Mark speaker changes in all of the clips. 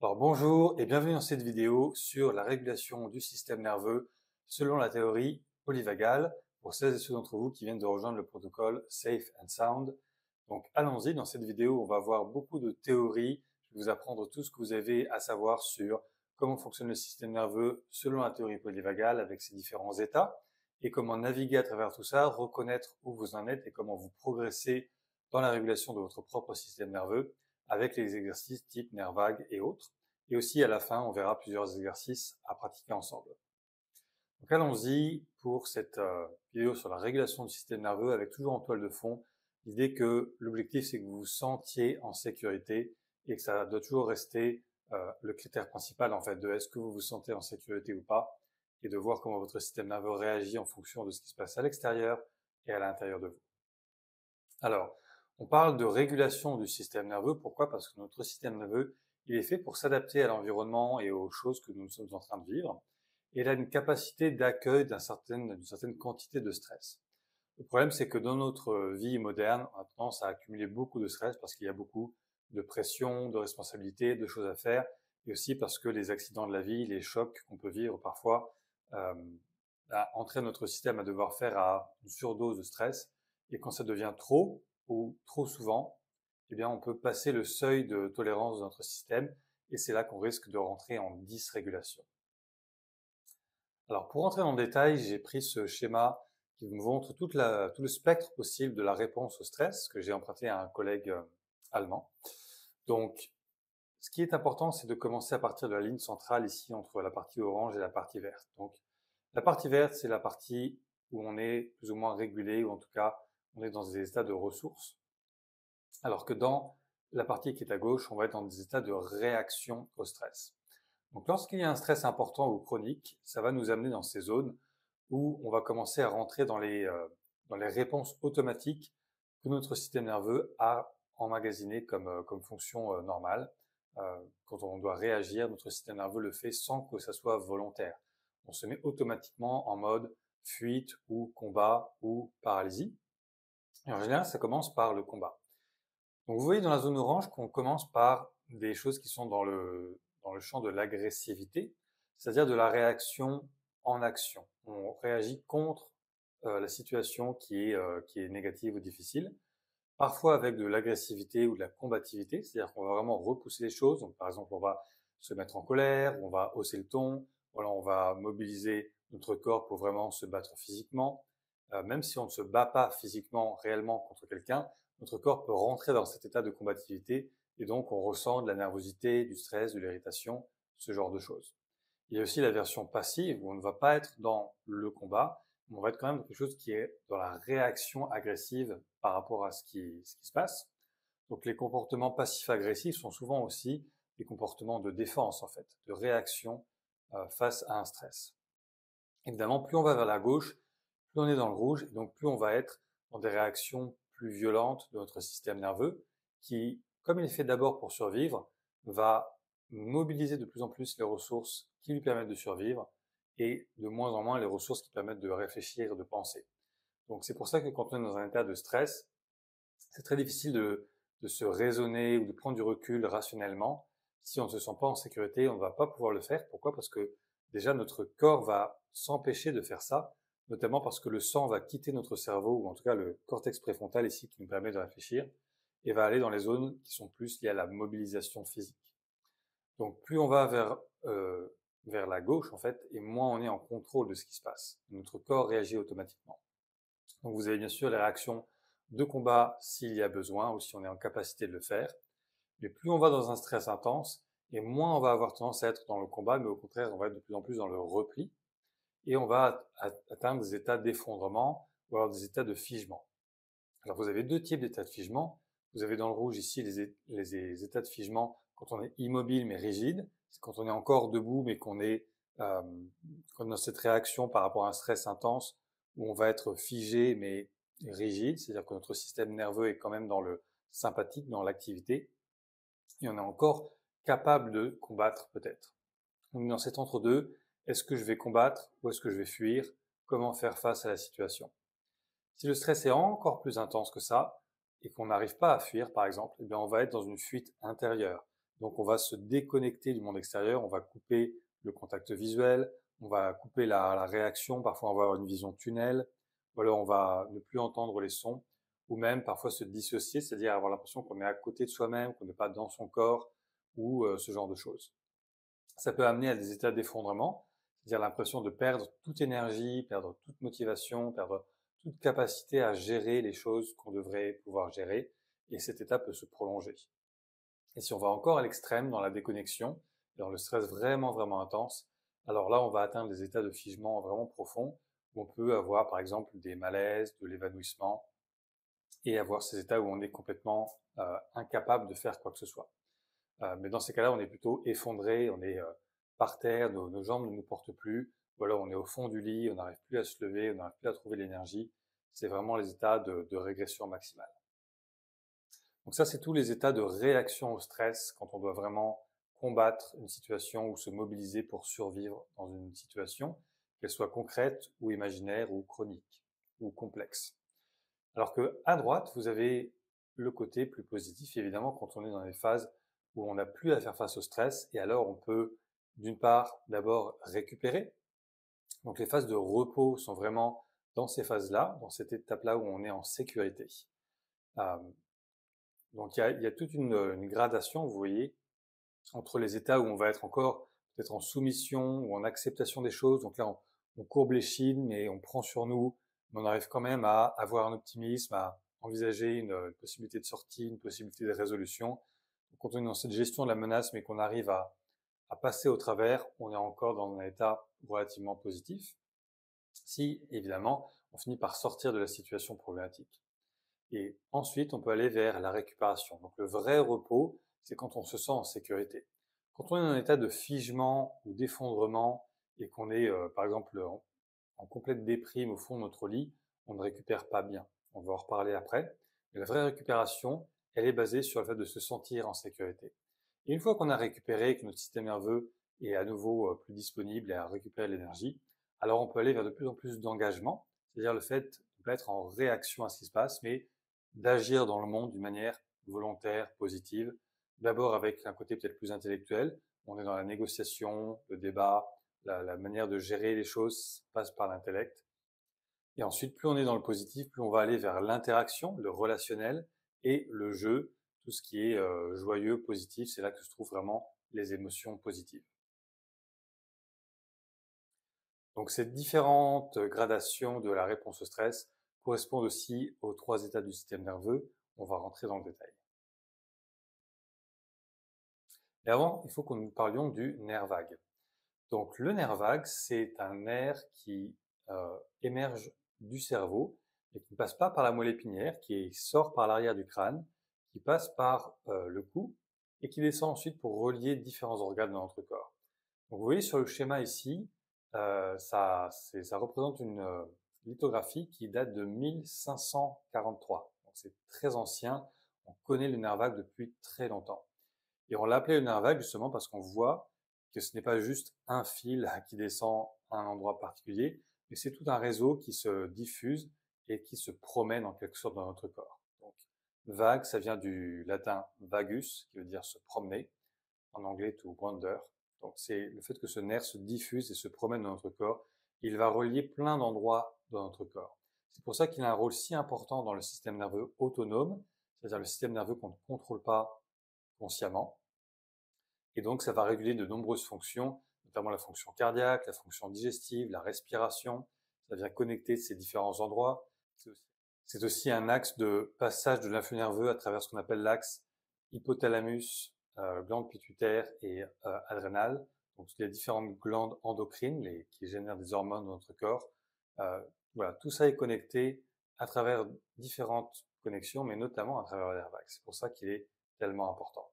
Speaker 1: Alors bonjour et bienvenue dans cette vidéo sur la régulation du système nerveux selon la théorie polyvagale pour celles et ceux d'entre vous qui viennent de rejoindre le protocole Safe and Sound. Donc allons-y, dans cette vidéo on va voir beaucoup de théories, je vais vous apprendre tout ce que vous avez à savoir sur comment fonctionne le système nerveux selon la théorie polyvagale avec ses différents états et comment naviguer à travers tout ça, reconnaître où vous en êtes et comment vous progressez dans la régulation de votre propre système nerveux avec les exercices type nerf vague et autres. Et aussi, à la fin, on verra plusieurs exercices à pratiquer ensemble. Donc allons-y pour cette vidéo sur la régulation du système nerveux avec toujours en toile de fond l'idée que l'objectif c'est que vous vous sentiez en sécurité et que ça doit toujours rester le critère principal en fait de est-ce que vous vous sentez en sécurité ou pas et de voir comment votre système nerveux réagit en fonction de ce qui se passe à l'extérieur et à l'intérieur de vous. Alors, on parle de régulation du système nerveux. Pourquoi? Parce que notre système nerveux, il est fait pour s'adapter à l'environnement et aux choses que nous sommes en train de vivre. Et il a une capacité d'accueil d'une certaine quantité de stress. Le problème, c'est que dans notre vie moderne, on a tendance à accumuler beaucoup de stress parce qu'il y a beaucoup de pression, de responsabilités, de choses à faire, et aussi parce que les accidents de la vie, les chocs qu'on peut vivre parfois, euh, entraînent notre système à devoir faire à une surdose de stress. Et quand ça devient trop ou trop souvent, eh bien, on peut passer le seuil de tolérance de notre système, et c'est là qu'on risque de rentrer en dysrégulation. Alors, pour rentrer dans le détail, j'ai pris ce schéma qui vous montre tout le spectre possible de la réponse au stress que j'ai emprunté à un collègue allemand. Donc, ce qui est important, c'est de commencer à partir de la ligne centrale ici entre la partie orange et la partie verte. Donc, la partie verte, c'est la partie où on est plus ou moins régulé, ou en tout cas, on est dans des états de ressources. Alors que dans la partie qui est à gauche, on va être dans des états de réaction au stress. Donc lorsqu'il y a un stress important ou chronique, ça va nous amener dans ces zones où on va commencer à rentrer dans les réponses automatiques que notre système nerveux a emmagasinées comme fonction normale. Quand on doit réagir, notre système nerveux le fait sans que ça soit volontaire. On se met automatiquement en mode fuite ou combat ou paralysie. Et en général, ça commence par le combat. Donc vous voyez dans la zone orange qu'on commence par des choses qui sont dans le champ de l'agressivité, c'est-à-dire de la réaction en action. On réagit contre la situation qui est négative ou difficile, parfois avec de l'agressivité ou de la combativité, c'est-à-dire qu'on va vraiment repousser les choses. Donc par exemple, on va se mettre en colère, on va hausser le ton, voilà, on va mobiliser notre corps pour vraiment se battre physiquement. Même si on ne se bat pas physiquement réellement contre quelqu'un, notre corps peut rentrer dans cet état de combativité et donc on ressent de la nervosité, du stress, de l'irritation, ce genre de choses. Il y a aussi la version passive où on ne va pas être dans le combat, mais on va être quand même dans quelque chose qui est dans la réaction agressive par rapport à ce qui se passe. Donc les comportements passifs-agressifs sont souvent aussi des comportements de défense en fait, de réaction face à un stress. Évidemment, plus on va vers la gauche, plus on est dans le rouge, et donc plus on va être dans des réactions plus violentes de notre système nerveux, qui, comme il est fait d'abord pour survivre, va mobiliser de plus en plus les ressources qui lui permettent de survivre, et de moins en moins les ressources qui permettent de réfléchir et de penser. Donc c'est pour ça que quand on est dans un état de stress, c'est très difficile de se raisonner ou de prendre du recul rationnellement. Si on ne se sent pas en sécurité, on ne va pas pouvoir le faire. Pourquoi? Parce que déjà notre corps va s'empêcher de faire ça, notamment parce que le sang va quitter notre cerveau, ou en tout cas le cortex préfrontal ici qui nous permet de réfléchir, et va aller dans les zones qui sont plus liées à la mobilisation physique. Donc plus on va vers la gauche en fait, et moins on est en contrôle de ce qui se passe. Notre corps réagit automatiquement. Donc vous avez bien sûr les réactions de combat s'il y a besoin ou si on est en capacité de le faire. Mais plus on va dans un stress intense, et moins on va avoir tendance à être dans le combat, mais au contraire, on va être de plus en plus dans le repli, et on va atteindre des états d'effondrement ou alors des états de figement. Alors vous avez deux types d'états de figement. Vous avez dans le rouge ici les états de figement quand on est immobile mais rigide. C'est quand on est encore debout mais qu'on est dans cette réaction par rapport à un stress intense où on va être figé mais rigide, c'est-à-dire que notre système nerveux est quand même dans le sympathique, dans l'activité, et on est encore capable de combattre peut-être. On est dans cet entre-deux, est-ce que je vais combattre ou est-ce que je vais fuir? Comment faire face à la situation? Si le stress est encore plus intense que ça, et qu'on n'arrive pas à fuir par exemple, eh bien on va être dans une fuite intérieure. Donc on va se déconnecter du monde extérieur, on va couper le contact visuel, on va couper la réaction, parfois on va avoir une vision tunnel, ou alors on va ne plus entendre les sons, ou même parfois se dissocier, c'est-à-dire avoir l'impression qu'on est à côté de soi-même, qu'on n'est pas dans son corps, ou ce genre de choses. Ça peut amener à des états d'effondrement, c'est-à-dire l'impression de perdre toute énergie, perdre toute motivation, perdre toute capacité à gérer les choses qu'on devrait pouvoir gérer, et cet état peut se prolonger. Et si on va encore à l'extrême dans la déconnexion, dans le stress vraiment intense, alors là on va atteindre des états de figement vraiment profonds, où on peut avoir par exemple des malaises, de l'évanouissement, et avoir ces états où on est complètement incapable de faire quoi que ce soit. Mais dans ces cas-là, on est plutôt effondré, on est par terre, nos jambes ne nous portent plus, ou alors on est au fond du lit, on n'arrive plus à se lever, on n'arrive plus à trouver l'énergie. C'est vraiment les états de régression maximale. Donc ça, c'est tous les états de réaction au stress quand on doit vraiment combattre une situation ou se mobiliser pour survivre dans une situation, qu'elle soit concrète ou imaginaire ou chronique ou complexe. Alors que à droite, vous avez le côté plus positif, évidemment, quand on est dans des phases où on n'a plus à faire face au stress, et alors on peut, d'une part, d'abord récupérer. Donc les phases de repos sont vraiment dans ces phases-là, dans cette étape-là où on est en sécurité. Donc il y a toute une gradation, vous voyez, entre les états où on va être encore peut-être en soumission ou en acceptation des choses. Donc là, on courbe les chines, mais on prend sur nous, mais on arrive quand même à avoir un optimisme, à envisager une possibilité de sortie, une possibilité de résolution. Donc, quand on est dans cette gestion de la menace, mais qu'on arrive à passer au travers, on est encore dans un état relativement positif. Si, évidemment, on finit par sortir de la situation problématique. Et ensuite, on peut aller vers la récupération. Donc le vrai repos, c'est quand on se sent en sécurité. Quand on est dans un état de figement ou d'effondrement et qu'on est, par exemple, en complète déprime au fond de notre lit, on ne récupère pas bien. On va en reparler après. Mais la vraie récupération, elle est basée sur le fait de se sentir en sécurité. Et une fois qu'on a récupéré, que notre système nerveux est à nouveau plus disponible et à récupérer l'énergie, alors on peut aller vers de plus en plus d'engagement, c'est-à-dire le fait de ne pas être en réaction à ce qui se passe, mais d'agir dans le monde d'une manière volontaire, positive, d'abord avec un côté peut-être plus intellectuel, on est dans la négociation, le débat, la manière de gérer les choses passe par l'intellect. Et ensuite, plus on est dans le positif, plus on va aller vers l'interaction, le relationnel et le jeu, tout ce qui est joyeux, positif, c'est là que se trouvent vraiment les émotions positives. Donc ces différentes gradations de la réponse au stress correspondent aussi aux 3 états du système nerveux. On va rentrer dans le détail. Et avant, il faut que nous parlions du nerf vague. Donc le nerf vague, c'est un nerf qui émerge du cerveau et qui ne passe pas par la moelle épinière, qui sort par l'arrière du crâne, qui passe par le cou et qui descend ensuite pour relier différents organes dans notre corps. Donc vous voyez sur le schéma ici, ça représente une lithographie qui date de 1543. Donc c'est très ancien, on connaît le nerf vague depuis très longtemps. Et on l'appelait le nerf vague justement parce qu'on voit que ce n'est pas juste un fil qui descend à un endroit particulier, mais c'est tout un réseau qui se diffuse et qui se promène en quelque sorte dans notre corps. Donc, vague, ça vient du latin vagus, qui veut dire se promener, en anglais to wander. Donc c'est le fait que ce nerf se diffuse et se promène dans notre corps. Il va relier plein d'endroits dans notre corps. C'est pour ça qu'il a un rôle si important dans le système nerveux autonome, c'est-à-dire le système nerveux qu'on ne contrôle pas consciemment. Et donc, ça va réguler de nombreuses fonctions, notamment la fonction cardiaque, la fonction digestive, la respiration. Ça vient connecter ces différents endroits. C'est aussi un axe de passage de l'influx nerveux à travers ce qu'on appelle l'axe hypothalamus, glande pituitaire et adrénale. Donc, les différentes glandes endocrines qui génèrent des hormones dans notre corps. Voilà, tout ça est connecté à travers différentes connexions, mais notamment à travers l'air vague. C'est pour ça qu'il est tellement important.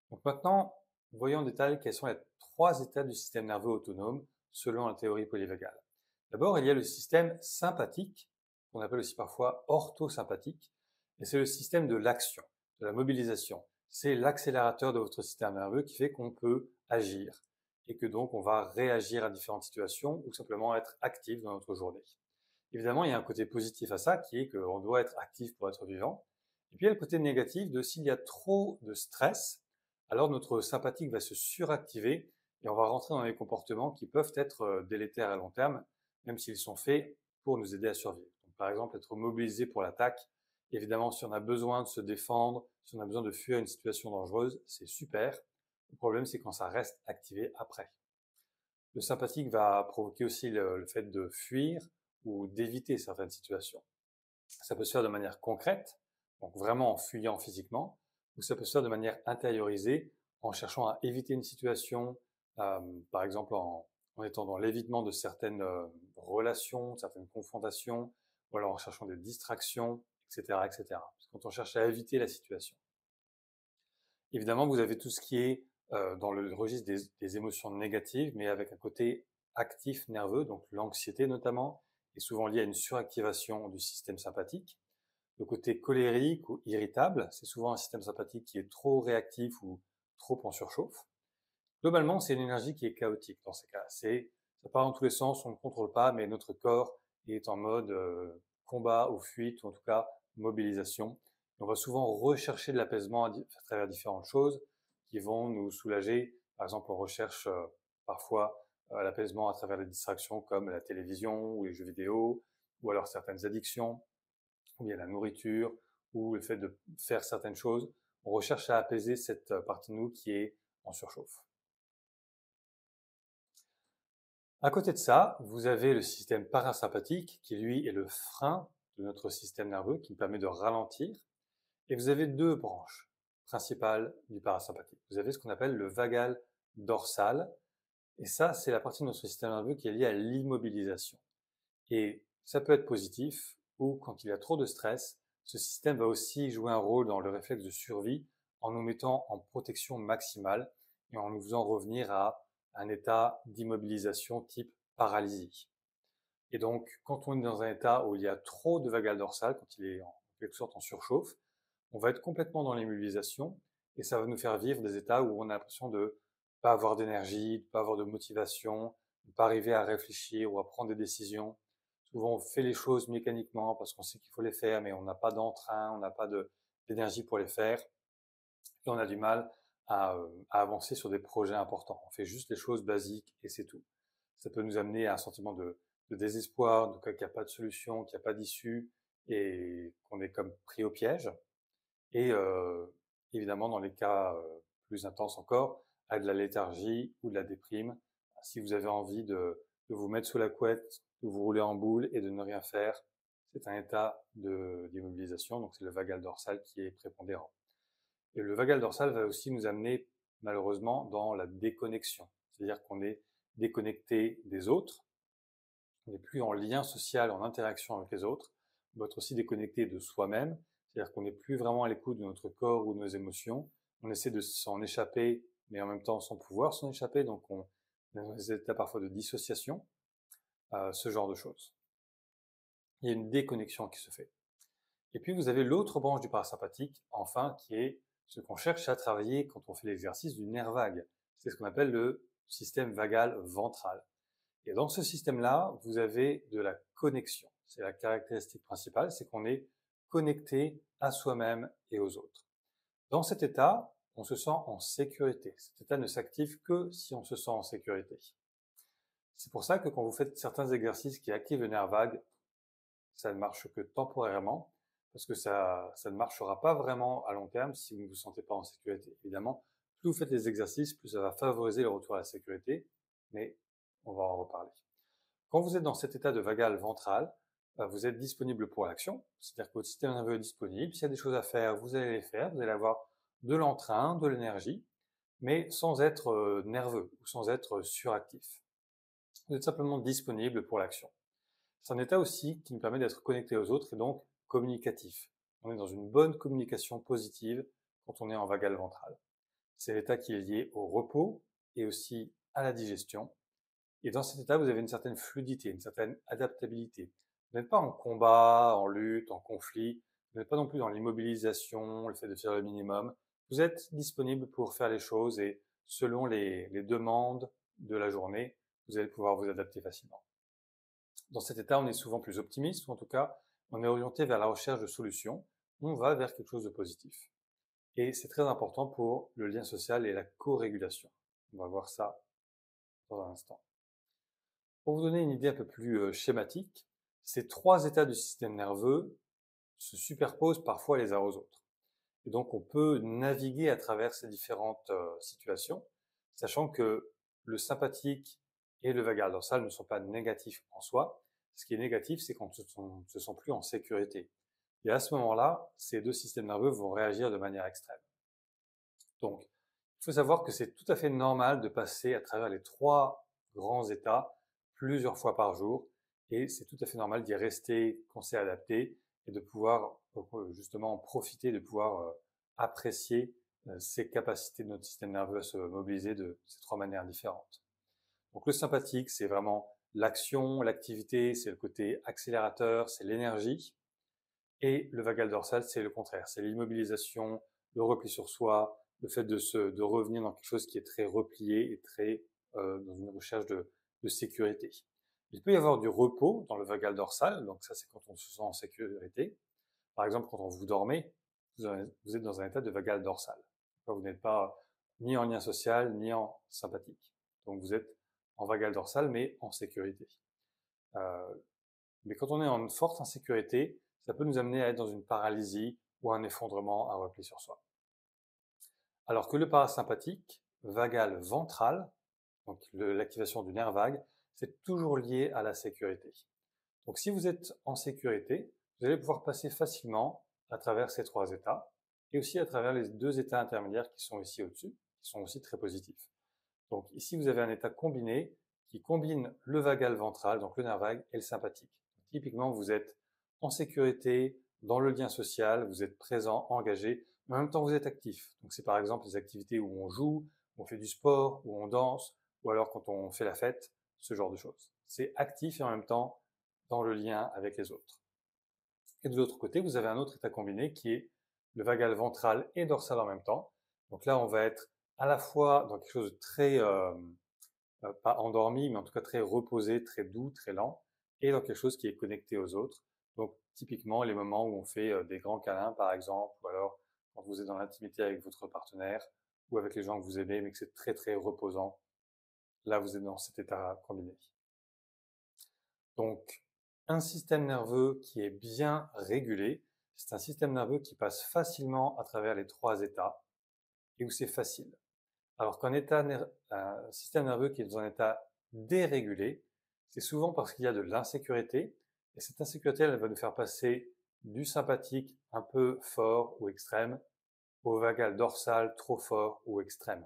Speaker 1: Donc maintenant, voyons en détail quels sont les 3 états du système nerveux autonome selon la théorie polyvagale. D'abord, il y a le système sympathique, qu'on appelle aussi parfois orthosympathique, et c'est le système de l'action, de la mobilisation. C'est l'accélérateur de votre système nerveux qui fait qu'on peut agir et que donc on va réagir à différentes situations ou simplement être actif dans notre journée. Évidemment, il y a un côté positif à ça qui est qu'on doit être actif pour être vivant, Et puis il y a le côté négatif de s'il y a trop de stress, alors notre sympathique va se suractiver et on va rentrer dans des comportements qui peuvent être délétères à long terme, même s'ils sont faits pour nous aider à survivre. Donc, par exemple, être mobilisé pour l'attaque. Évidemment, si on a besoin de se défendre, si on a besoin de fuir une situation dangereuse, c'est super. Le problème, c'est quand ça reste activé après. Le sympathique va provoquer aussi le fait de fuir ou d'éviter certaines situations. Ça peut se faire de manière concrète, donc vraiment en fuyant physiquement, ou ça peut se faire de manière intériorisée, en cherchant à éviter une situation, par exemple en étant dans l'évitement de certaines relations, de certaines confrontations, ou alors en cherchant des distractions, etc., etc. Quand on cherche à éviter la situation. Évidemment, vous avez tout ce qui est dans le registre des émotions négatives, mais avec un côté actif nerveux, donc l'anxiété notamment, est souvent liée à une suractivation du système sympathique. Le côté colérique ou irritable, c'est souvent un système sympathique qui est trop réactif ou trop en surchauffe. Globalement, c'est une énergie qui est chaotique dans ces cas. Ça part dans tous les sens, on ne contrôle pas, mais notre corps est en mode combat ou fuite, ou en tout cas mobilisation. On va souvent rechercher de l'apaisement à travers différentes choses qui vont nous soulager. Par exemple, on recherche parfois l'apaisement à travers des distractions comme la télévision ou les jeux vidéo, ou alors certaines addictions, ou bien la nourriture, ou le fait de faire certaines choses. On recherche à apaiser cette partie de nous qui est en surchauffe. À côté de ça, vous avez le système parasympathique qui, lui, est le frein de notre système nerveux qui nous permet de ralentir. Et vous avez deux branches principales du parasympathique. Vous avez ce qu'on appelle le vagal dorsal. Et ça, c'est la partie de notre système nerveux qui est liée à l'immobilisation. Et ça peut être positif ou quand il y a trop de stress, ce système va aussi jouer un rôle dans le réflexe de survie en nous mettant en protection maximale et en nous faisant revenir à un état d'immobilisation type paralysie. Et donc, quand on est dans un état où il y a trop de vagal dorsal, quand il est en quelque sorte en surchauffe, on va être complètement dans l'immobilisation et ça va nous faire vivre des états où on a l'impression de ne pas avoir d'énergie, de ne pas avoir de motivation, de ne pas arriver à réfléchir ou à prendre des décisions. Souvent, on fait les choses mécaniquement parce qu'on sait qu'il faut les faire, mais on n'a pas d'entrain, on n'a pas d'énergie pour les faire. Et on a du mal à avancer sur des projets importants. On fait juste les choses basiques et c'est tout. Ça peut nous amener à un sentiment de désespoir, de qu'il n'y a pas de solution, qu'il n'y a pas d'issue et qu'on est comme pris au piège. Et évidemment, dans les cas plus intenses encore, à de la léthargie ou de la déprime, si vous avez envie de vous mettre sous la couette, de vous rouler en boule et de ne rien faire, c'est un état d'immobilisation, donc c'est le vagal dorsal qui est prépondérant. Et le vagal dorsal va aussi nous amener malheureusement dans la déconnexion, c'est-à-dire qu'on est déconnecté des autres, on n'est plus en lien social, en interaction avec les autres, on va être aussi déconnecté de soi-même, c'est-à-dire qu'on n'est plus vraiment à l'écoute de notre corps ou de nos émotions, on essaie de s'en échapper, mais en même temps sans pouvoir s'en échapper, donc on est dans des états parfois de dissociation, ce genre de choses. Il y a une déconnexion qui se fait. Et puis vous avez l'autre branche du parasympathique, enfin, qui est ce qu'on cherche à travailler quand on fait l'exercice du nerf vague. C'est ce qu'on appelle le système vagal ventral. Et dans ce système-là, vous avez de la connexion. C'est la caractéristique principale, c'est qu'on est connecté à soi-même et aux autres. Dans cet état, on se sent en sécurité. Cet état ne s'active que si on se sent en sécurité. C'est pour ça que quand vous faites certains exercices qui activent le nerf vague, ça ne marche que temporairement, parce que ça ne marchera pas vraiment à long terme si vous ne vous sentez pas en sécurité. Évidemment, plus vous faites les exercices, plus ça va favoriser le retour à la sécurité, mais on va en reparler. Quand vous êtes dans cet état de vagal ventral, vous êtes disponible pour l'action, c'est-à-dire que votre système nerveux est disponible. S'il y a des choses à faire, vous allez les faire, vous allez avoir de l'entrain, de l'énergie, mais sans être nerveux ou sans être suractif. Vous êtes simplement disponible pour l'action. C'est un état aussi qui nous permet d'être connecté aux autres et donc communicatif. On est dans une bonne communication positive quand on est en vagal ventral. C'est l'état qui est lié au repos et aussi à la digestion. Et dans cet état, vous avez une certaine fluidité, une certaine adaptabilité. Vous n'êtes pas en combat, en lutte, en conflit. Vous n'êtes pas non plus dans l'immobilisation, le fait de faire le minimum. Vous êtes disponible pour faire les choses et selon les demandes de la journée, vous allez pouvoir vous adapter facilement. Dans cet état, on est souvent plus optimiste, ou en tout cas, on est orienté vers la recherche de solutions. on va vers quelque chose de positif. Et c'est très important pour le lien social et la co-régulation. On va voir ça dans un instant. Pour vous donner une idée un peu plus schématique, ces trois états du système nerveux se superposent parfois les uns aux autres. Et donc on peut naviguer à travers ces différentes situations, sachant que le sympathique et le vagal dorsal ne sont pas négatifs en soi. Ce qui est négatif, c'est quand on ne se sent plus en sécurité. Et à ce moment-là, ces deux systèmes nerveux vont réagir de manière extrême. Donc, il faut savoir que c'est tout à fait normal de passer à travers les trois grands états plusieurs fois par jour, et c'est tout à fait normal d'y rester quand c'est adapté et de pouvoir justement profiter, de pouvoir apprécier ces capacités de notre système nerveux à se mobiliser de ces trois manières différentes. Donc le sympathique, c'est vraiment l'action, l'activité, c'est le côté accélérateur, c'est l'énergie. Et le vagal dorsal, c'est le contraire, c'est l'immobilisation, le repli sur soi, le fait de revenir dans quelque chose qui est très replié et très dans une recherche de sécurité. Il peut y avoir du repos dans le vagal dorsal, donc ça c'est quand on se sent en sécurité. Par exemple, quand vous dormez, vous êtes dans un état de vagal dorsal. Vous n'êtes pas ni en lien social, ni en sympathique. Donc vous êtes en vagal dorsal, mais en sécurité. Mais quand on est en forte insécurité, ça peut nous amener à être dans une paralysie ou un effondrement, un repli sur soi. Alors que le parasympathique, vagal ventral, donc l'activation du nerf vague, c'est toujours lié à la sécurité. Donc si vous êtes en sécurité, vous allez pouvoir passer facilement à travers ces trois états et aussi à travers les deux états intermédiaires qui sont ici au-dessus, qui sont aussi très positifs. Donc ici, vous avez un état combiné qui combine le vagal ventral, donc le nerf vague, et le sympathique. Typiquement, vous êtes en sécurité, dans le lien social, vous êtes présent, engagé, mais en même temps vous êtes actif. Donc c'est par exemple les activités où on joue, où on fait du sport, où on danse, ou alors quand on fait la fête, ce genre de choses. C'est actif et en même temps dans le lien avec les autres. Et de l'autre côté, vous avez un autre état combiné qui est le vagal ventral et dorsal en même temps. Donc là, on va être à la fois dans quelque chose de très, pas endormi, mais en tout cas très reposé, très doux, très lent, et dans quelque chose qui est connecté aux autres. Donc typiquement les moments où on fait des grands câlins par exemple, ou alors quand vous êtes dans l'intimité avec votre partenaire, ou avec les gens que vous aimez, mais que c'est très très reposant, là vous êtes dans cet état combiné. Donc un système nerveux qui est bien régulé, c'est un système nerveux qui passe facilement à travers les trois états, et où c'est facile. Alors qu'un système nerveux qui est dans un état dérégulé, c'est souvent parce qu'il y a de l'insécurité, et cette insécurité, elle va nous faire passer du sympathique un peu fort ou extrême au vagal dorsal trop fort ou extrême.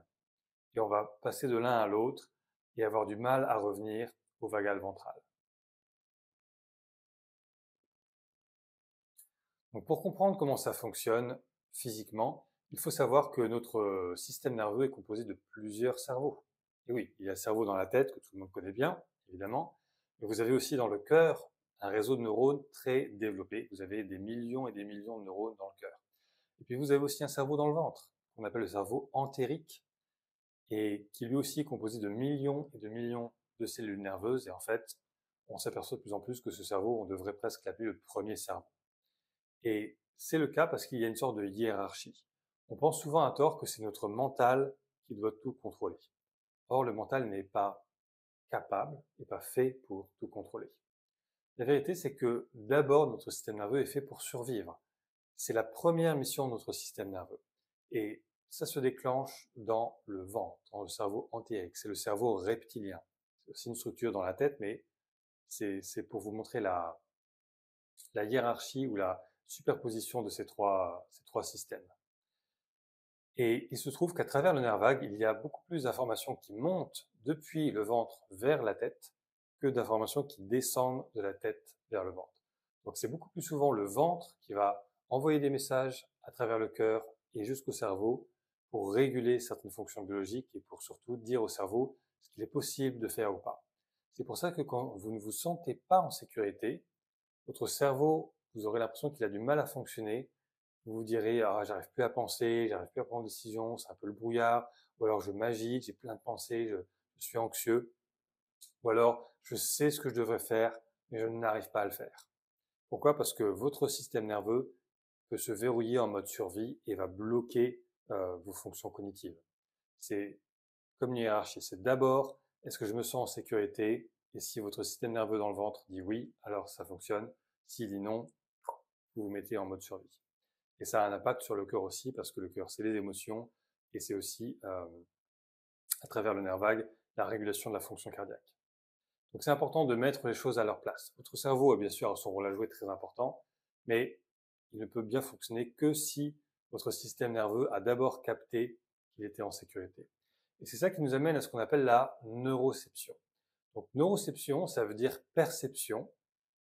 Speaker 1: Et on va passer de l'un à l'autre et avoir du mal à revenir au vagal ventral. Donc pour comprendre comment ça fonctionne physiquement, il faut savoir que notre système nerveux est composé de plusieurs cerveaux. Et oui, il y a le cerveau dans la tête, que tout le monde connaît bien, évidemment, mais vous avez aussi dans le cœur un réseau de neurones très développé. Vous avez des millions et des millions de neurones dans le cœur. Et puis vous avez aussi un cerveau dans le ventre, qu'on appelle le cerveau entérique, et qui lui aussi est composé de millions et de millions de cellules nerveuses. Et en fait, on s'aperçoit de plus en plus que ce cerveau, on devrait presque l'appeler le premier cerveau. Et c'est le cas parce qu'il y a une sorte de hiérarchie. On pense souvent à tort que c'est notre mental qui doit tout contrôler. Or, le mental n'est pas capable, n'est pas fait pour tout contrôler. La vérité, c'est que d'abord, notre système nerveux est fait pour survivre. C'est la première mission de notre système nerveux. Et ça se déclenche dans le ventre, dans le cerveau entérique. C'est le cerveau reptilien. C'est aussi une structure dans la tête, mais c'est pour vous montrer la hiérarchie ou la superposition de ces trois systèmes. Et il se trouve qu'à travers le nerf vague, il y a beaucoup plus d'informations qui montent depuis le ventre vers la tête que d'informations qui descendent de la tête vers le ventre. Donc c'est beaucoup plus souvent le ventre qui va envoyer des messages à travers le cœur et jusqu'au cerveau pour réguler certaines fonctions biologiques et pour surtout dire au cerveau ce qu'il est possible de faire ou pas. C'est pour ça que quand vous ne vous sentez pas en sécurité, votre cerveau, vous aurez l'impression qu'il a du mal à fonctionner. Vous vous direz, ah, j'arrive plus à penser, j'arrive plus à prendre des décisions, c'est un peu le brouillard, ou alors je m'agite, j'ai plein de pensées, je suis anxieux, ou alors je sais ce que je devrais faire, mais je n'arrive pas à le faire. Pourquoi? Parce que votre système nerveux peut se verrouiller en mode survie et va bloquer vos fonctions cognitives. C'est comme une hiérarchie. C'est d'abord, est-ce que je me sens en sécurité? Et si votre système nerveux dans le ventre dit oui, alors ça fonctionne. S'il dit non, vous vous mettez en mode survie. Et ça a un impact sur le cœur aussi, parce que le cœur, c'est les émotions, et c'est aussi, à travers le nerf vague, la régulation de la fonction cardiaque. Donc c'est important de mettre les choses à leur place. Votre cerveau a bien sûr son rôle à jouer très important, mais il ne peut bien fonctionner que si votre système nerveux a d'abord capté qu'il était en sécurité. Et c'est ça qui nous amène à ce qu'on appelle la neuroception. Donc neuroception, ça veut dire perception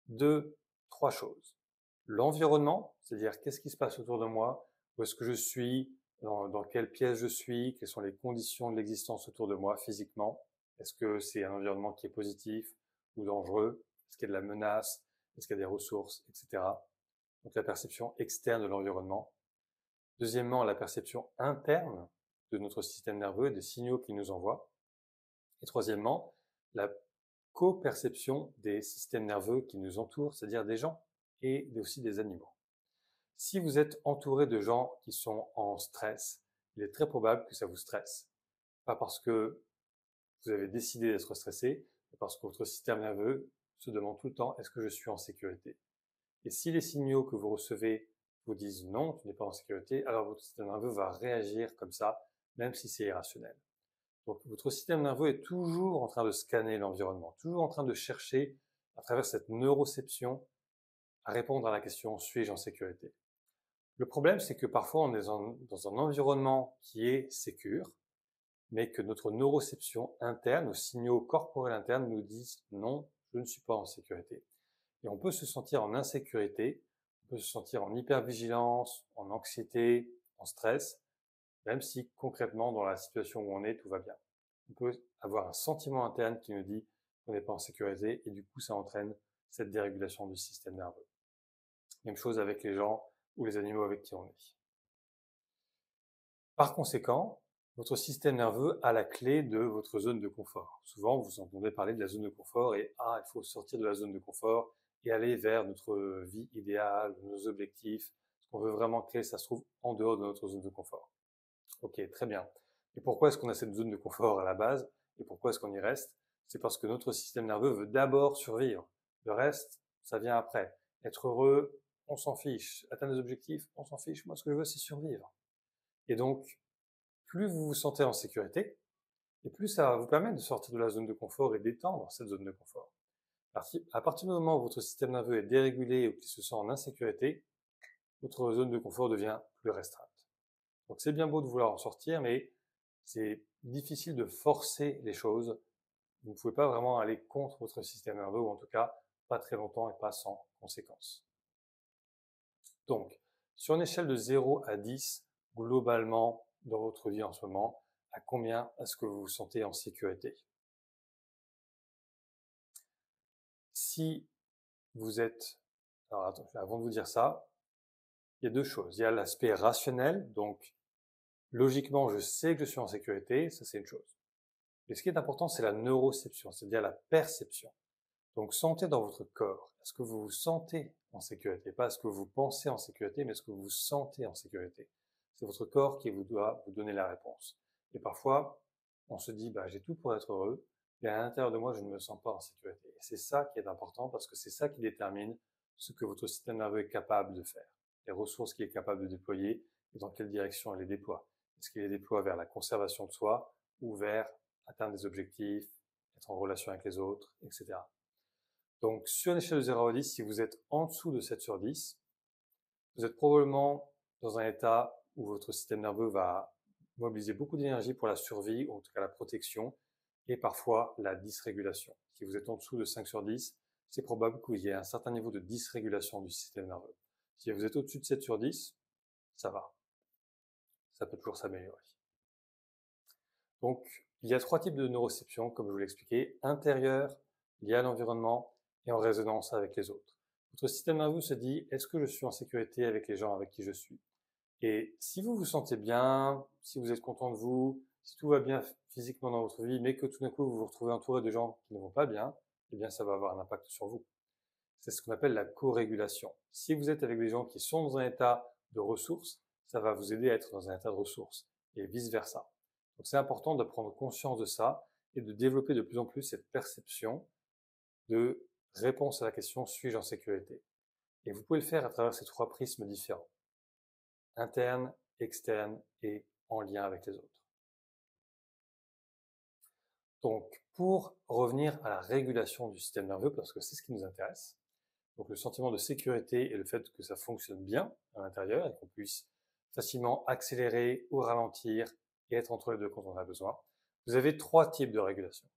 Speaker 1: de trois choses. L'environnement, c'est-à-dire qu'est-ce qui se passe autour de moi, où est-ce que je suis, dans quelle pièce je suis, quelles sont les conditions de l'existence autour de moi physiquement. Est-ce que c'est un environnement qui est positif ou dangereux? Est-ce qu'il y a de la menace? Est-ce qu'il y a des ressources, etc. Donc la perception externe de l'environnement. Deuxièmement, la perception interne de notre système nerveux et des signaux qu'il nous envoie. Et troisièmement, la co-perception des systèmes nerveux qui nous entourent, c'est-à-dire des gens et aussi des animaux. Si vous êtes entouré de gens qui sont en stress, il est très probable que ça vous stresse. Pas parce que vous avez décidé d'être stressé, mais parce que votre système nerveux se demande tout le temps, est-ce que je suis en sécurité? Et si les signaux que vous recevez vous disent non, tu n'es pas en sécurité, alors votre système nerveux va réagir comme ça, même si c'est irrationnel. Donc votre système nerveux est toujours en train de scanner l'environnement, toujours en train de chercher, à travers cette neuroception, à répondre à la question « suis-je en sécurité ?» Le problème, c'est que parfois on est dans un environnement qui est sécure, mais que notre neuroception interne, nos signaux corporels internes nous disent « non, je ne suis pas en sécurité ». Et on peut se sentir en insécurité, on peut se sentir en hypervigilance, en anxiété, en stress, même si concrètement dans la situation où on est, tout va bien. On peut avoir un sentiment interne qui nous dit qu'on n'est pas en sécurité et du coup ça entraîne cette dérégulation du système nerveux. Même chose avec les gens ou les animaux avec qui on est. Par conséquent, votre système nerveux a la clé de votre zone de confort. Souvent, vous entendez parler de la zone de confort et « ah, il faut sortir de la zone de confort et aller vers notre vie idéale, nos objectifs, ce qu'on veut vraiment créer, ça se trouve en dehors de notre zone de confort. » Ok, très bien. Et pourquoi est-ce qu'on a cette zone de confort à la base et pourquoi est-ce qu'on y reste? C'est parce que notre système nerveux veut d'abord survivre. Le reste, ça vient après. Être heureux, on s'en fiche. Atteindre des objectifs, on s'en fiche. Moi, ce que je veux, c'est survivre. Et donc, plus vous vous sentez en sécurité, et plus ça va vous permettre de sortir de la zone de confort et d'étendre cette zone de confort. À partir du moment où votre système nerveux est dérégulé ou qu'il se sent en insécurité, votre zone de confort devient plus restreinte. Donc c'est bien beau de vouloir en sortir, mais c'est difficile de forcer les choses. Vous ne pouvez pas vraiment aller contre votre système nerveux, ou en tout cas pas très longtemps et pas sans conséquences. Donc, sur une échelle de 0 à 10, globalement, dans votre vie en ce moment, à combien est-ce que vous vous sentez en sécurité? Si vous êtes... Alors attends, avant de vous dire ça, il y a deux choses. Il y a l'aspect rationnel, donc logiquement, je sais que je suis en sécurité, ça c'est une chose. Mais ce qui est important, c'est la neuroception, c'est-à-dire la perception. Donc sentez dans votre corps, est-ce que vous vous sentez en sécurité? Pas est-ce que vous pensez en sécurité, mais est-ce que vous vous sentez en sécurité? C'est votre corps qui doit vous donner la réponse. Et parfois, on se dit, j'ai tout pour être heureux, mais à l'intérieur de moi, je ne me sens pas en sécurité. Et c'est ça qui est important parce que c'est ça qui détermine ce que votre système nerveux est capable de faire, les ressources qu'il est capable de déployer et dans quelle direction il les déploie. Est-ce qu'il les déploie vers la conservation de soi ou vers atteindre des objectifs, être en relation avec les autres, etc. Donc, sur une échelle de 0 à 10, si vous êtes en dessous de 7 sur 10, vous êtes probablement dans un état où votre système nerveux va mobiliser beaucoup d'énergie pour la survie, ou en tout cas la protection, et parfois la dysrégulation. Si vous êtes en dessous de 5 sur 10, c'est probable qu'il y ait un certain niveau de dysrégulation du système nerveux. Si vous êtes au-dessus de 7 sur 10, ça va. Ça peut toujours s'améliorer. Donc, il y a 3 types de neuroception, comme je vous l'ai expliqué, intérieure, liée à l'environnement, et en résonance avec les autres. Votre système nerveux se dit, est-ce que je suis en sécurité avec les gens avec qui je suis? Et si vous vous sentez bien, si vous êtes content de vous, si tout va bien physiquement dans votre vie, mais que tout d'un coup vous vous retrouvez entouré de gens qui ne vont pas bien, eh bien ça va avoir un impact sur vous. C'est ce qu'on appelle la co-régulation. Si vous êtes avec des gens qui sont dans un état de ressources, ça va vous aider à être dans un état de ressources et vice-versa. Donc c'est important de prendre conscience de ça et de développer de plus en plus cette perception de réponse à la question « suis-je en sécurité ?» Et vous pouvez le faire à travers ces 3 prismes différents: interne, externe et en lien avec les autres. Donc, pour revenir à la régulation du système nerveux, parce que c'est ce qui nous intéresse, donc le sentiment de sécurité et le fait que ça fonctionne bien à l'intérieur et qu'on puisse facilement accélérer ou ralentir et être entre les deux quand on a besoin, vous avez 3 types de régulation.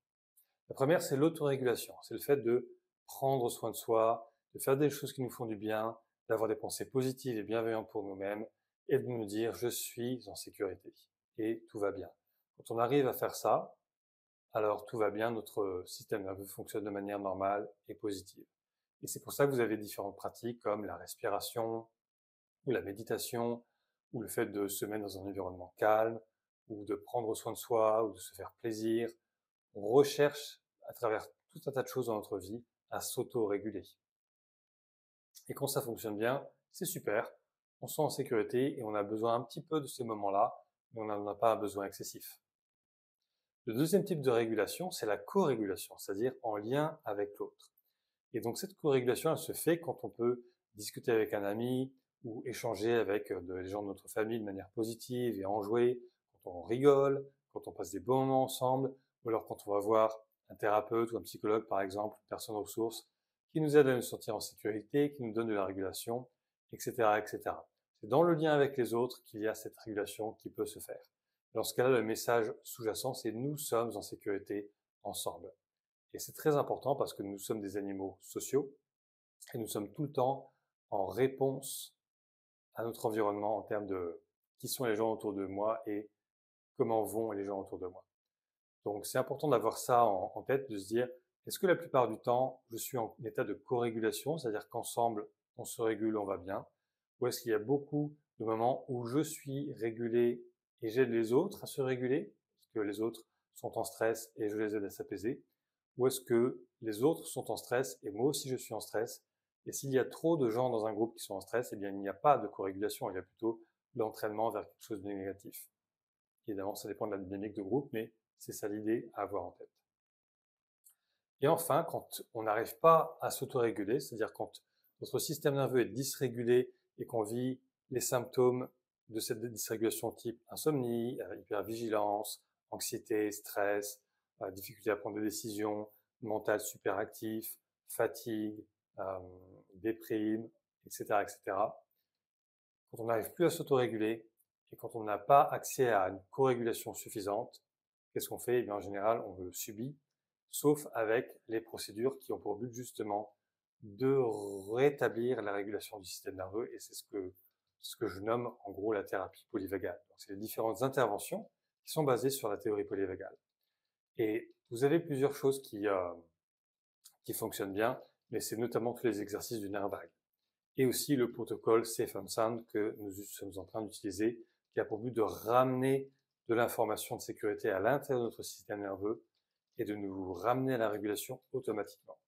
Speaker 1: La première, c'est l'autorégulation. C'est le fait de prendre soin de soi, de faire des choses qui nous font du bien, d'avoir des pensées positives et bienveillantes pour nous-mêmes et de nous dire « je suis en sécurité » et tout va bien. Quand on arrive à faire ça, alors tout va bien, notre système nerveux fonctionne de manière normale et positive. Et c'est pour ça que vous avez différentes pratiques comme la respiration, ou la méditation, ou le fait de se mettre dans un environnement calme, ou de prendre soin de soi, ou de se faire plaisir. On recherche, à travers tout un tas de choses dans notre vie, à s'auto-réguler. Et quand ça fonctionne bien, c'est super, on se sent en sécurité et on a besoin un petit peu de ces moments-là, mais on n'en a pas un besoin excessif. Le deuxième type de régulation, c'est la co-régulation, c'est-à-dire en lien avec l'autre. Et donc cette co-régulation, elle se fait quand on peut discuter avec un ami ou échanger avec des gens de notre famille de manière positive et enjouée, quand on rigole, quand on passe des bons moments ensemble, ou alors quand on va voir un thérapeute ou un psychologue par exemple, une personne ressource, qui nous aide à nous sentir en sécurité, qui nous donne de la régulation, etc., etc. C'est dans le lien avec les autres qu'il y a cette régulation qui peut se faire. Dans ce cas-là, le message sous-jacent, c'est nous sommes en sécurité ensemble. Et c'est très important parce que nous sommes des animaux sociaux et nous sommes tout le temps en réponse à notre environnement en termes de qui sont les gens autour de moi et comment vont les gens autour de moi. Donc c'est important d'avoir ça en tête, de se dire est-ce que la plupart du temps je suis en état de co-régulation, c'est-à-dire qu'ensemble on se régule, on va bien, ou est-ce qu'il y a beaucoup de moments où je suis régulé et j'aide les autres à se réguler, parce que les autres sont en stress et je les aide à s'apaiser, ou est-ce que les autres sont en stress et moi aussi je suis en stress, et s'il y a trop de gens dans un groupe qui sont en stress, eh bien il n'y a pas de co-régulation, il y a plutôt l'entraînement vers quelque chose de négatif. Évidemment, ça dépend de la dynamique de groupe, mais c'est ça l'idée à avoir en tête. Et enfin, quand on n'arrive pas à s'autoréguler, c'est-à-dire quand notre système nerveux est dysrégulé et qu'on vit les symptômes de cette dysrégulation type insomnie, hypervigilance, anxiété, stress, difficulté à prendre des décisions, mental superactif, fatigue, déprime, etc., etc. Quand on n'arrive plus à s'autoréguler et quand on n'a pas accès à une co-régulation suffisante, qu'est-ce qu'on fait? Eh bien, en général, on le subit, sauf avec les procédures qui ont pour but justement de rétablir la régulation du système nerveux, et c'est ce que je nomme en gros la thérapie polyvagale. C'est les différentes interventions qui sont basées sur la théorie polyvagale. Et vous avez plusieurs choses qui fonctionnent bien, mais c'est notamment tous les exercices du nerf vague. Et aussi le protocole Safe and Sound que nous sommes en train d'utiliser, qui a pour but de ramener de l'information de sécurité à l'intérieur de notre système nerveux et de nous ramener à la régulation automatiquement.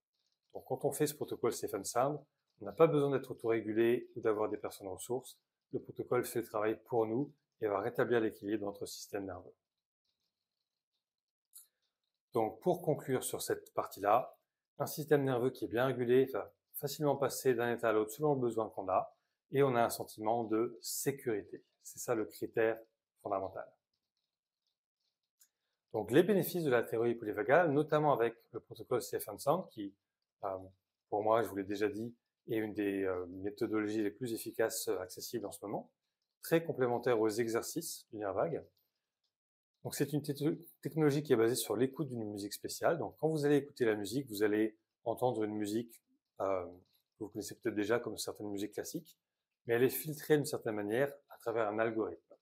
Speaker 1: Donc quand on fait ce protocole Safe and Sound, on n'a pas besoin d'être autorégulé ou d'avoir des personnes ressources. Le protocole fait le travail pour nous et va rétablir l'équilibre de notre système nerveux. Donc pour conclure sur cette partie-là, un système nerveux qui est bien régulé va facilement passer d'un état à l'autre selon le besoin qu'on a, et on a un sentiment de sécurité. C'est ça le critère fondamental. Donc les bénéfices de la théorie polyvagale, notamment avec le protocole Safe and Sound, qui, pour moi, je vous l'ai déjà dit, est une des méthodologies les plus efficaces accessibles en ce moment, très complémentaire aux exercices du nerf vague. Donc c'est une technologie qui est basée sur l'écoute d'une musique spéciale. Donc quand vous allez écouter la musique, vous allez entendre une musique que vous connaissez peut-être déjà comme certaines musiques classiques, mais elle est filtrée d'une certaine manière à travers un algorithme.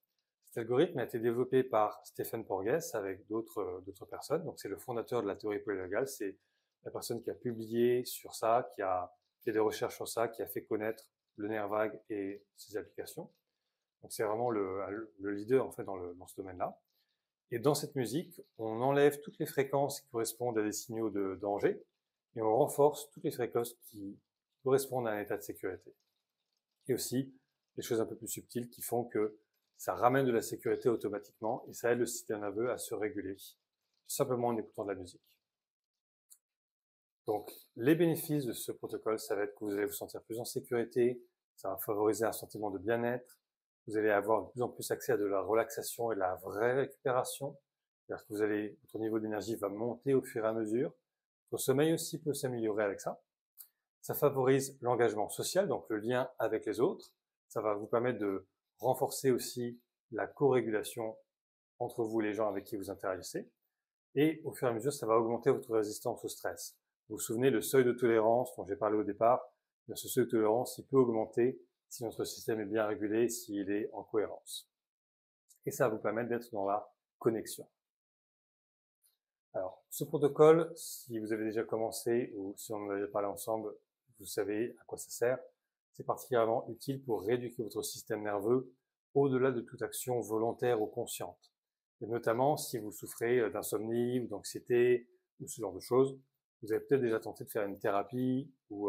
Speaker 1: Cet algorithme a été développé par Stephen Porges avec d'autres personnes. Donc c'est le fondateur de la théorie polyvagale, c'est la personne qui a publié sur ça, qui a fait des recherches sur ça, qui a fait connaître le nerf vague et ses applications. Donc c'est vraiment le leader en fait dans ce domaine-là. Et dans cette musique, on enlève toutes les fréquences qui correspondent à des signaux de danger et on renforce toutes les fréquences qui correspondent à un état de sécurité. Et aussi, des choses un peu plus subtiles qui font que ça ramène de la sécurité automatiquement et ça aide le système nerveux à se réguler, simplement en écoutant de la musique. Donc, les bénéfices de ce protocole, ça va être que vous allez vous sentir plus en sécurité, ça va favoriser un sentiment de bien-être, vous allez avoir de plus en plus accès à de la relaxation et de la vraie récupération, c'est-à-dire que votre niveau d'énergie va monter au fur et à mesure. Votre sommeil aussi peut s'améliorer avec ça. Ça favorise l'engagement social, donc le lien avec les autres. Ça va vous permettre de renforcer aussi la co-régulation entre vous et les gens avec qui vous interagissez. Et au fur et à mesure, ça va augmenter votre résistance au stress. Vous vous souvenez, le seuil de tolérance dont j'ai parlé au départ, ce seuil de tolérance, il peut augmenter si notre système est bien régulé, s'il est en cohérence. Et ça va vous permettre d'être dans la connexion. Alors, ce protocole, si vous avez déjà commencé ou si on en avait parlé ensemble, vous savez à quoi ça sert. C'est particulièrement utile pour rééduquer votre système nerveux au-delà de toute action volontaire ou consciente. Et notamment, si vous souffrez d'insomnie ou d'anxiété ou ce genre de choses, vous avez peut-être déjà tenté de faire une thérapie ou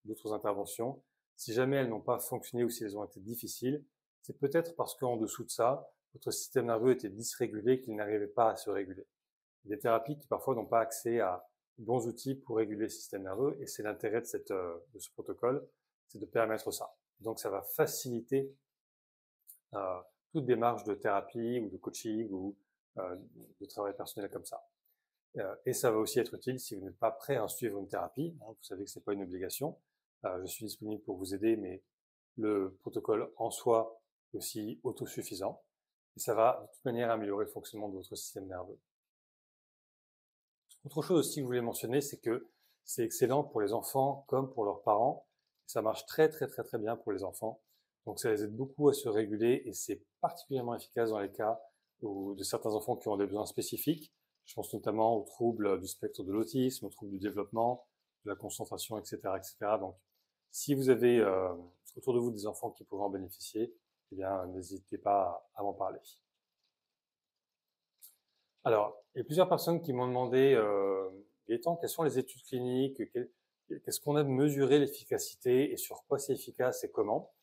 Speaker 1: d'autres interventions. Si jamais elles n'ont pas fonctionné ou si elles ont été difficiles, c'est peut-être parce qu'en dessous de ça, votre système nerveux était dysrégulé, qu'il n'arrivait pas à se réguler. Des thérapies qui parfois n'ont pas accès à bons outils pour réguler le système nerveux, et c'est l'intérêt de ce protocole, c'est de permettre ça. Donc ça va faciliter toute démarche de thérapie ou de coaching ou de travail personnel comme ça. Et ça va aussi être utile si vous n'êtes pas prêt à suivre une thérapie. Vous savez que ce n'est pas une obligation. Je suis disponible pour vous aider, mais le protocole en soi est aussi autosuffisant. Et ça va de toute manière améliorer le fonctionnement de votre système nerveux. Autre chose aussi que je voulais mentionner, c'est que c'est excellent pour les enfants comme pour leurs parents. Ça marche très bien pour les enfants. Donc ça les aide beaucoup à se réguler et c'est particulièrement efficace dans les cas de certains enfants qui ont des besoins spécifiques. Je pense notamment aux troubles du spectre de l'autisme, aux troubles du développement, de la concentration, etc., etc. Donc, si vous avez autour de vous des enfants qui pourraient en bénéficier, eh bien, n'hésitez pas à m'en parler. Alors, il y a plusieurs personnes qui m'ont demandé, Gaëtan, quelles sont les études cliniques, qu'est-ce qu'on a de mesurer l'efficacité et sur quoi c'est efficace et comment.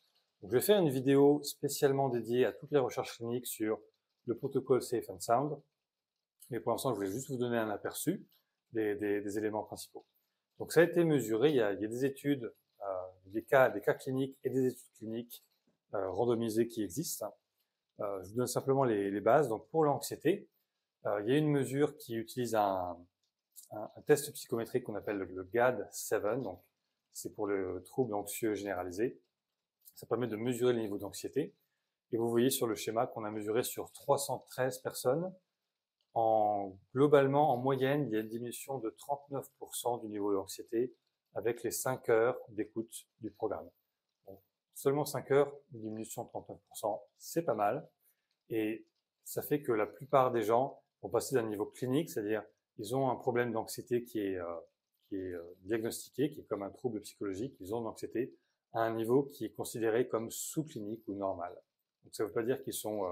Speaker 1: Donc, je vais faire une vidéo spécialement dédiée à toutes les recherches cliniques sur le protocole Safe and Sound. Mais pour l'instant, je voulais juste vous donner un aperçu des éléments principaux. Donc, ça a été mesuré. Il y a des études, des cas cliniques et des études cliniques randomisées qui existent. Je vous donne simplement les bases. Donc, pour l'anxiété, il y a une mesure qui utilise un test psychométrique qu'on appelle le GAD-7. Donc, c'est pour le trouble anxieux généralisé. Ça permet de mesurer le niveau d'anxiété. Et vous voyez sur le schéma qu'on a mesuré sur 313 personnes. Globalement, en moyenne, il y a une diminution de 39% du niveau d'anxiété avec les 5 heures d'écoute du programme. Donc, seulement 5 heures, une diminution de 39%, c'est pas mal. Et ça fait que la plupart des gens vont passer d'un niveau clinique, c'est-à-dire ils ont un problème d'anxiété qui est diagnostiqué, qui est comme un trouble psychologique, ils ont de l'anxiété, à un niveau qui est considéré comme sous-clinique ou normal. Donc ça ne veut pas dire qu'ils sont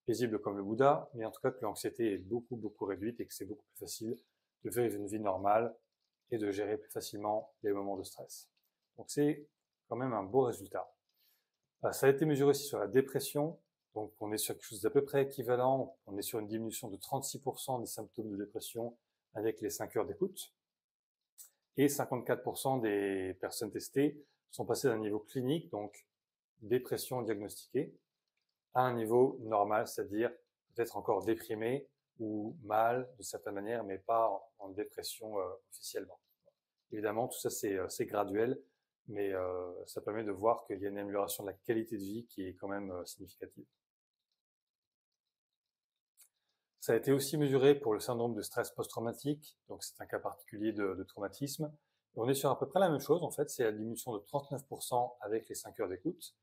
Speaker 1: paisibles comme le Bouddha, mais en tout cas que l'anxiété est beaucoup réduite et que c'est beaucoup plus facile de vivre une vie normale et de gérer plus facilement les moments de stress. Donc c'est quand même un beau résultat. Ça a été mesuré aussi sur la dépression, donc on est sur quelque chose d'à peu près équivalent, on est sur une diminution de 36% des symptômes de dépression avec les 5 heures d'écoute, et 54% des personnes testées sont passées d'un niveau clinique, donc dépression diagnostiquée, à un niveau normal, c'est-à-dire peut-être encore déprimé ou mal de certaine manière, mais pas en dépression officiellement. Évidemment, tout ça c'est graduel, mais ça permet de voir qu'il y a une amélioration de la qualité de vie qui est quand même significative. Ça a été aussi mesuré pour le syndrome de stress post-traumatique, donc c'est un cas particulier de traumatisme. On est sur à peu près la même chose, en fait, c'est la diminution de 39% avec les 5 heures d'écoute,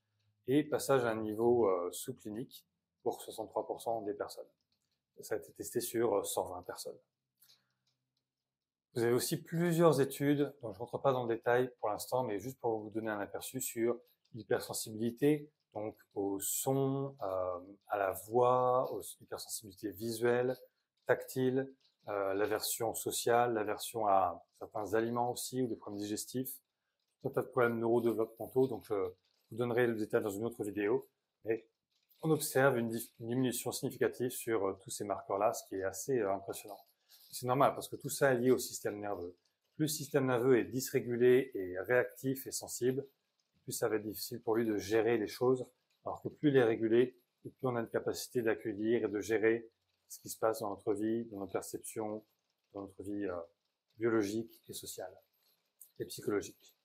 Speaker 1: et passage à un niveau sous-clinique pour 63% des personnes. Ça a été testé sur 120 personnes. Vous avez aussi plusieurs études, dont je ne rentre pas dans le détail pour l'instant, mais juste pour vous donner un aperçu sur l'hypersensibilité, donc au son, à la voix, aux hypersensibilités visuelles, tactiles, l'aversion sociale, l'aversion à certains aliments aussi, ou des problèmes digestifs, tout un tas de problèmes neurodéveloppementaux. Donc vous donnerai le détail dans une autre vidéo. Mais on observe une diminution significative sur tous ces marqueurs-là, ce qui est assez impressionnant. C'est normal parce que tout ça est lié au système nerveux. Plus le système nerveux est dysrégulé et réactif et sensible, plus ça va être difficile pour lui de gérer les choses, alors que plus il est régulé, plus on a une capacité d'accueillir et de gérer ce qui se passe dans notre vie, dans nos perceptions, dans notre vie biologique et sociale et psychologique.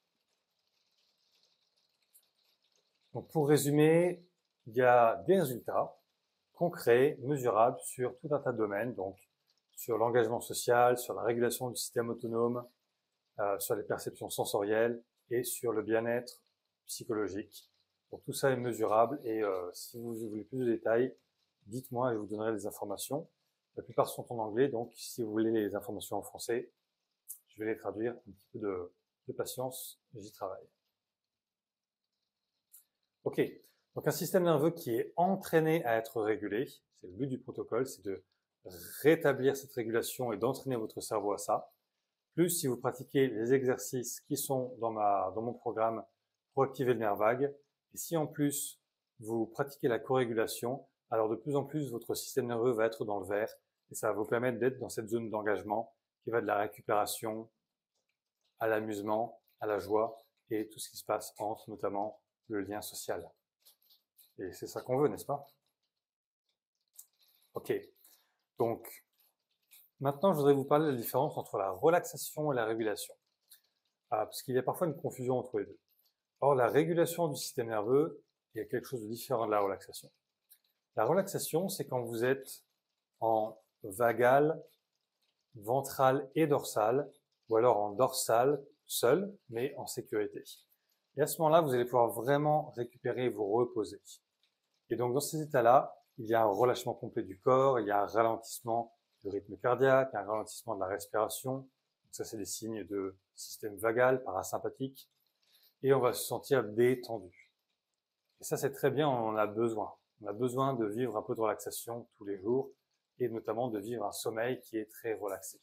Speaker 1: Donc pour résumer, il y a des résultats concrets, mesurables sur tout un tas de domaines, donc sur l'engagement social, sur la régulation du système autonome, sur les perceptions sensorielles et sur le bien-être psychologique. Donc tout ça est mesurable et si vous voulez plus de détails, dites-moi et je vous donnerai des informations. La plupart sont en anglais, donc si vous voulez les informations en français, je vais les traduire. Un petit peu de patience, j'y travaille. Ok, donc un système nerveux qui est entraîné à être régulé, c'est le but du protocole, c'est de rétablir cette régulation et d'entraîner votre cerveau à ça. Plus si vous pratiquez les exercices qui sont dans mon programme pour activer le nerf vague, et si en plus vous pratiquez la corégulation, alors de plus en plus votre système nerveux va être dans le vert et ça va vous permettre d'être dans cette zone d'engagement qui va de la récupération à l'amusement, à la joie et tout ce qui se passe entre notamment le lien social. Et c'est ça qu'on veut, n'est-ce pas? Ok, donc maintenant je voudrais vous parler de la différence entre la relaxation et la régulation. Parce qu'il y a parfois une confusion entre les deux. Or, la régulation du système nerveux, il y a quelque chose de différent de la relaxation. La relaxation, c'est quand vous êtes en vagal, ventral et dorsal, ou alors en dorsal seul, mais en sécurité. Et à ce moment-là, vous allez pouvoir vraiment récupérer et vous reposer. Et donc, dans ces états-là, il y a un relâchement complet du corps, il y a un ralentissement du rythme cardiaque, un ralentissement de la respiration. Donc ça, c'est des signes de système vagal, parasympathique. Et on va se sentir détendu. Et ça, c'est très bien, on en a besoin. On a besoin de vivre un peu de relaxation tous les jours et notamment de vivre un sommeil qui est très relaxé.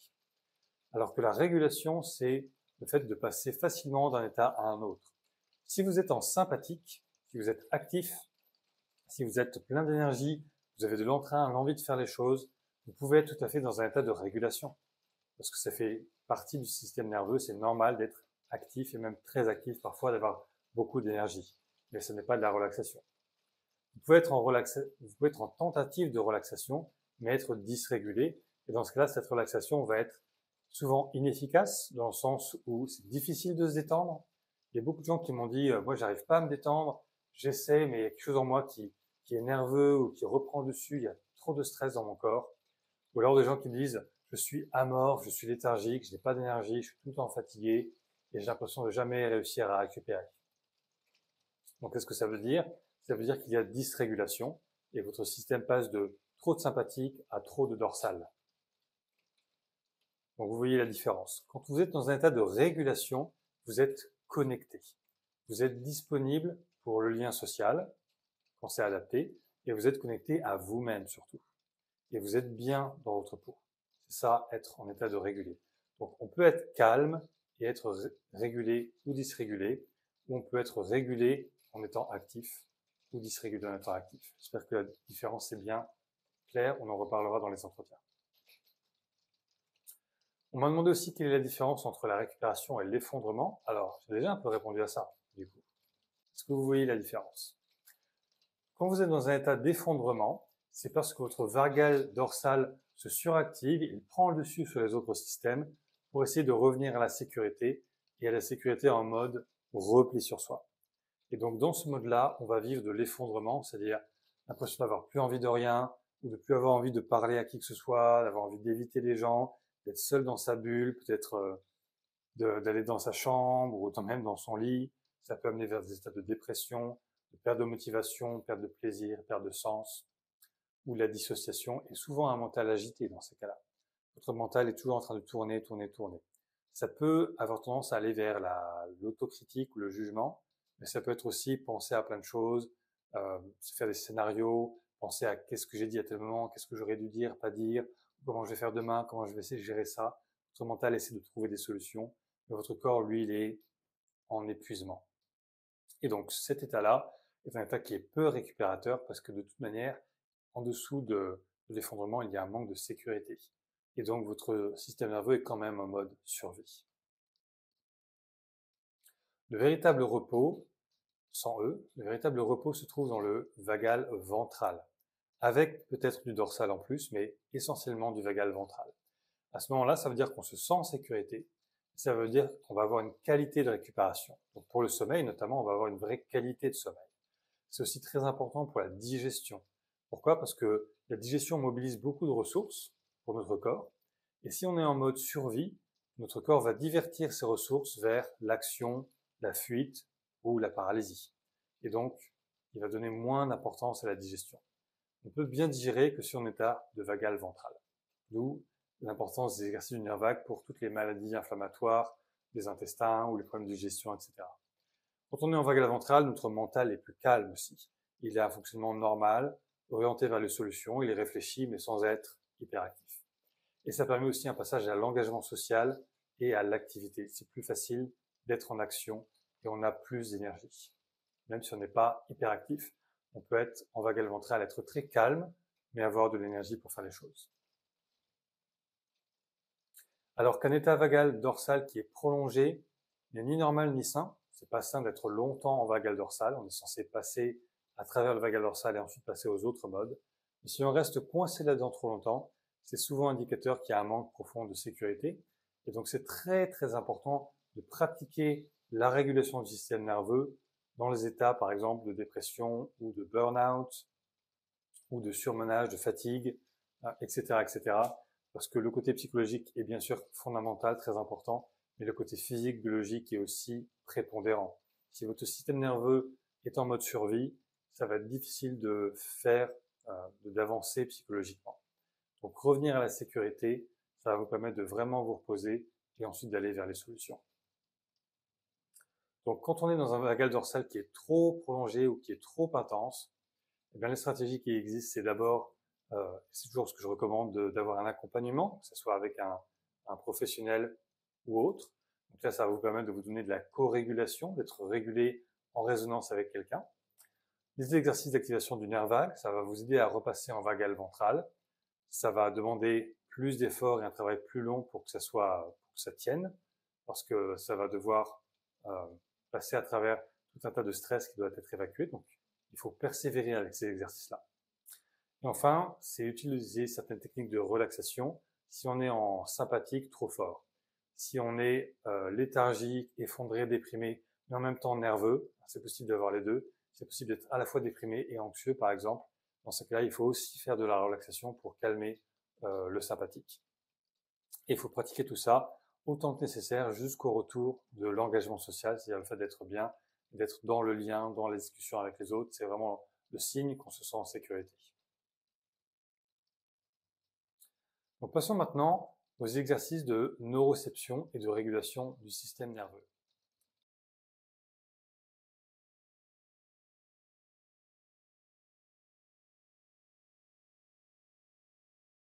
Speaker 1: Alors que la régulation, c'est le fait de passer facilement d'un état à un autre. Si vous êtes en sympathique, si vous êtes actif, si vous êtes plein d'énergie, vous avez de l'entrain, l'envie de faire les choses, vous pouvez être tout à fait dans un état de régulation. Parce que ça fait partie du système nerveux, c'est normal d'être actif et même très actif parfois, d'avoir beaucoup d'énergie. Mais ce n'est pas de la relaxation. Vous pouvez être en tentative de relaxation, mais être dysrégulé. Et dans ce cas-là, cette relaxation va être souvent inefficace, dans le sens où c'est difficile de se détendre. Il y a beaucoup de gens qui m'ont dit, moi, j'arrive pas à me détendre, j'essaie, mais il y a quelque chose en moi qui est nerveux ou qui reprend dessus, il y a trop de stress dans mon corps. Ou alors des gens qui me disent, je suis amorphe, je suis léthargique, je n'ai pas d'énergie, je suis tout le temps fatigué et j'ai l'impression de jamais réussir à récupérer. Donc, qu'est-ce que ça veut dire? Ça veut dire qu'il y a dysrégulation et votre système passe de trop de sympathique à trop de dorsal. Donc, vous voyez la différence. Quand vous êtes dans un état de régulation, vous êtes connecté. Vous êtes disponible pour le lien social, quand c'est adapté, et vous êtes connecté à vous-même surtout. Et vous êtes bien dans votre peau. C'est ça, être en état de régulé. Donc, on peut être calme et être régulé ou dysrégulé, ou on peut être régulé en étant actif ou dysrégulé en étant actif. J'espère que la différence est bien claire. On en reparlera dans les entretiens. On m'a demandé aussi quelle est la différence entre la récupération et l'effondrement. Alors, j'ai déjà un peu répondu à ça, du coup. Est-ce que vous voyez la différence? Quand vous êtes dans un état d'effondrement, c'est parce que votre vagal dorsal se suractive, il prend le dessus sur les autres systèmes pour essayer de revenir à la sécurité et à la sécurité en mode repli sur soi. Et donc dans ce mode-là, on va vivre de l'effondrement, c'est-à-dire l'impression d'avoir plus envie de rien, ou de plus avoir envie de parler à qui que ce soit, d'avoir envie d'éviter les gens, d'être seul dans sa bulle, peut-être d'aller dans sa chambre ou même dans son lit. Ça peut amener vers des états de dépression, de perte de motivation, perte de plaisir, perte de sens, ou la dissociation, et souvent un mental agité dans ces cas-là. Votre mental est toujours en train de tourner, tourner, tourner. Ça peut avoir tendance à aller vers l'autocritique ou le jugement, mais ça peut être aussi penser à plein de choses, se faire des scénarios, penser à qu'est-ce que j'ai dit à tel moment, qu'est-ce que j'aurais dû dire, pas dire, comment je vais faire demain, comment je vais essayer de gérer ça. Votre mental essaie de trouver des solutions, mais votre corps, lui, il est en épuisement. Et donc cet état-là est un état qui est peu récupérateur parce que de toute manière, en dessous de l'effondrement, il y a un manque de sécurité. Et donc votre système nerveux est quand même en mode survie. Le véritable repos, sans E, le véritable repos se trouve dans le vagal ventral, avec peut-être du dorsal en plus, mais essentiellement du vagal ventral. À ce moment-là, ça veut dire qu'on se sent en sécurité, ça veut dire qu'on va avoir une qualité de récupération. Donc pour le sommeil notamment, on va avoir une vraie qualité de sommeil. C'est aussi très important pour la digestion. Pourquoi? Parce que la digestion mobilise beaucoup de ressources pour notre corps, et si on est en mode survie, notre corps va divertir ces ressources vers l'action, la fuite ou la paralysie. Et donc, il va donner moins d'importance à la digestion. On peut bien digérer que si on est à de vagal ventral. D'où l'importance des exercices du nerf vague pour toutes les maladies inflammatoires des intestins ou les problèmes de digestion, etc. Quand on est en vagal ventral, notre mental est plus calme aussi. Il a un fonctionnement normal, orienté vers les solutions, il réfléchit mais sans être hyperactif. Et ça permet aussi un passage à l'engagement social et à l'activité. C'est plus facile d'être en action et on a plus d'énergie. Même si on n'est pas hyperactif, on peut être en vagal ventral, être très calme, mais avoir de l'énergie pour faire les choses. Alors qu'un état vagal dorsal qui est prolongé n'est ni normal ni sain. C'est pas sain d'être longtemps en vagal dorsal. On est censé passer à travers le vagal dorsal et ensuite passer aux autres modes. Mais si on reste coincé là-dedans trop longtemps, c'est souvent indicateur qu'il y a un manque profond de sécurité. Et donc c'est très très important de pratiquer la régulation du système nerveux dans les états par exemple de dépression ou de burn-out ou de surmenage, de fatigue, etc., etc. Parce que le côté psychologique est bien sûr fondamental, très important, mais le côté physique, biologique est aussi prépondérant. Si votre système nerveux est en mode survie, ça va être difficile de faire, d'avancer psychologiquement. Donc revenir à la sécurité, ça va vous permettre de vraiment vous reposer et ensuite d'aller vers les solutions. Donc quand on est dans un vagal dorsal qui est trop prolongé ou qui est trop intense, eh bien, les stratégies qui existent, c'est d'abord, c'est toujours ce que je recommande, d'avoir un accompagnement, que ce soit avec un professionnel ou autre. Donc là, ça va vous permettre de vous donner de la co-régulation, d'être régulé en résonance avec quelqu'un. Les exercices d'activation du nerf vague, ça va vous aider à repasser en vagal ventral. Ça va demander plus d'efforts et un travail plus long pour que ça tienne, parce que ça va devoir passer à travers tout un tas de stress qui doit être évacué. Donc, il faut persévérer avec ces exercices-là. Et enfin, c'est utiliser certaines techniques de relaxation si on est en sympathique trop fort. Si on est léthargique, effondré, déprimé, mais en même temps nerveux, c'est possible d'avoir les deux. C'est possible d'être à la fois déprimé et anxieux, par exemple. Dans ce cas-là, il faut aussi faire de la relaxation pour calmer le sympathique. Et il faut pratiquer tout ça autant que nécessaire jusqu'au retour de l'engagement social, c'est-à-dire le fait d'être bien, d'être dans le lien, dans les discussions avec les autres. C'est vraiment le signe qu'on se sent en sécurité. Donc passons maintenant aux exercices de neuroception et de régulation du système nerveux.